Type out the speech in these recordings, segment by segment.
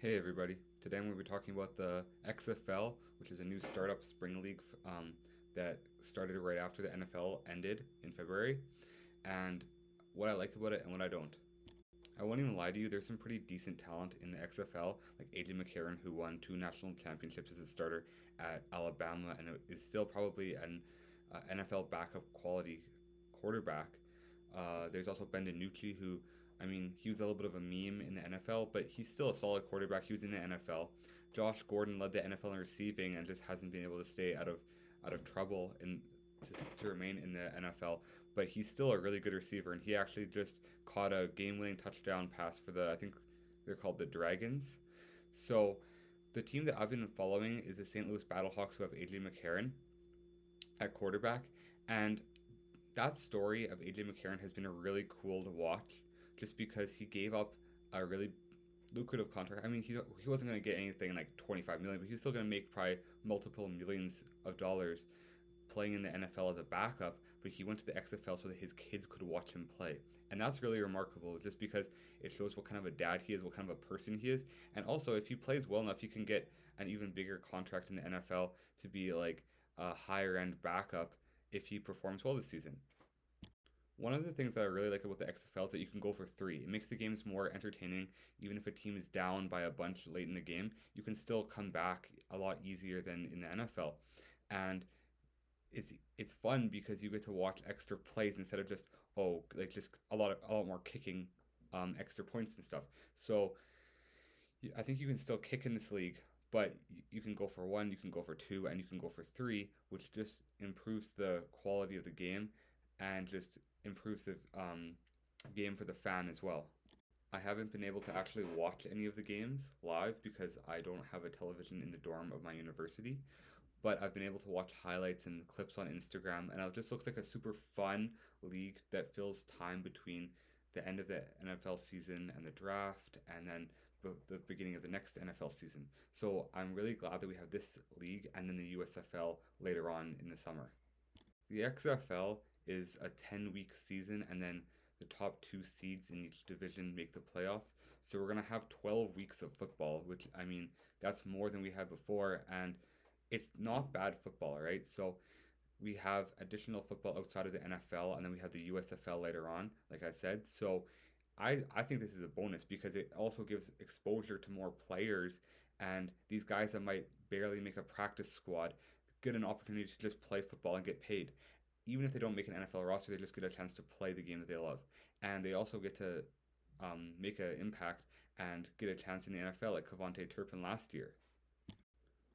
Hey everybody, today I'm going to be talking about the XFL, which is a new startup spring league that started right after the NFL ended in February, and what I like about it and what I don't. I won't even lie to you, there's some pretty decent talent in the XFL, like AJ McCarron, who won two national championships as a starter at Alabama and is still probably an NFL backup quality quarterback. There's also Ben DiNucci, who, I mean, he was a little bit of a meme in the NFL, but he's still a solid quarterback. He was in the NFL. Josh Gordon led the NFL in receiving and just hasn't been able to stay out of trouble to remain in the NFL. But he's still a really good receiver, and he actually just caught a game-winning touchdown pass for I think they're called the Dragons. So the team that I've been following is the St. Louis Battlehawks, who have AJ McCarron at quarterback, and that story of AJ McCarron has been really cool to watch, just because he gave up a really lucrative contract. I mean, he wasn't going to get anything like 25 million, but he was still going to make probably multiple millions of dollars playing in the NFL as a backup, but he went to the XFL so that his kids could watch him play. And that's really remarkable, just because it shows what kind of a dad he is, what kind of a person he is. And also, if he plays well enough, he can get an even bigger contract in the NFL to be like a higher end backup if he performs well this season. One of the things that I really like about the XFL is that you can go for three. It makes the games more entertaining. Even if a team is down by a bunch late in the game, you can still come back a lot easier than in the NFL. And it's fun because you get to watch extra plays instead of just just a lot more kicking extra points and stuff. So I think you can still kick in this league, but you can go for one, you can go for two, and you can go for three, which just improves the quality of the game and just improves the game for the fan as well. I haven't been able to actually watch any of the games live because I don't have a television in the dorm of my university, but I've been able to watch highlights and clips on Instagram, and it just looks like a super fun league that fills time between the end of the NFL season and the draft, and then the beginning of the next NFL season. So I'm really glad that we have this league and then the USFL later on in the summer. The XFL is a 10-week season, and then the top two seeds in each division make the playoffs. So we're going to have 12 weeks of football, which, I mean, that's more than we had before, and it's not bad football, right? So we have additional football outside of the NFL, and then we have the USFL later on, like I said. So I think this is a bonus because it also gives exposure to more players, and these guys that might barely make a practice squad get an opportunity to just play football and get paid. Even if they don't make an NFL roster, they just get a chance to play the game that they love, and they also get to make an impact and get a chance in the NFL, like Cavante Turpin last year.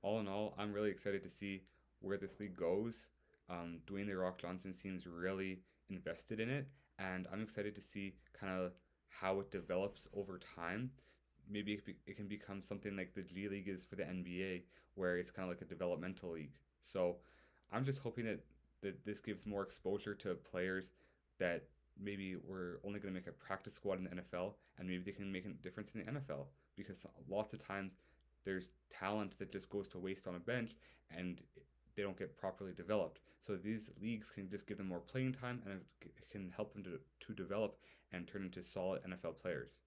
All in all, I'm really excited to see where this league goes. Dwayne the Rock Johnson seems really invested in it, and I'm excited to see kind of how it develops over time. Maybe it can become something like the G League is for the NBA, where it's kind of like a developmental league. So I'm just hoping that this gives more exposure to players that maybe were only going to make a practice squad in the NFL, and maybe they can make a difference in the NFL, because lots of times there's talent that just goes to waste on a bench and they don't get properly developed. So these leagues can just give them more playing time, and it can help them to develop and turn into solid NFL players.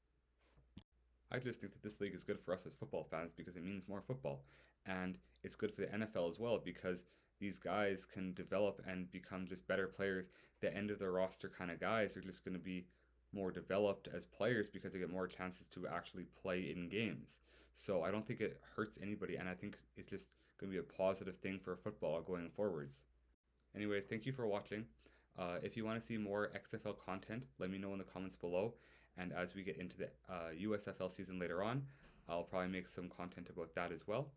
I just think that this league is good for us as football fans because it means more football. And it's good for the NFL as well because these guys can develop and become just better players. The end of the roster kind of guys are just going to be more developed as players because they get more chances to actually play in games. So I don't think it hurts anybody, and I think it's just going to be a positive thing for football going forwards. Anyways, thank you for watching. If you want to see more XFL content, let me know in the comments below. And as we get into the USFL season later on, I'll probably make some content about that as well.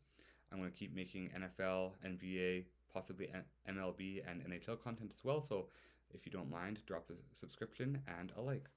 I'm going to keep making NFL, NBA, possibly MLB, and NHL content as well. So if you don't mind, drop a subscription and a like.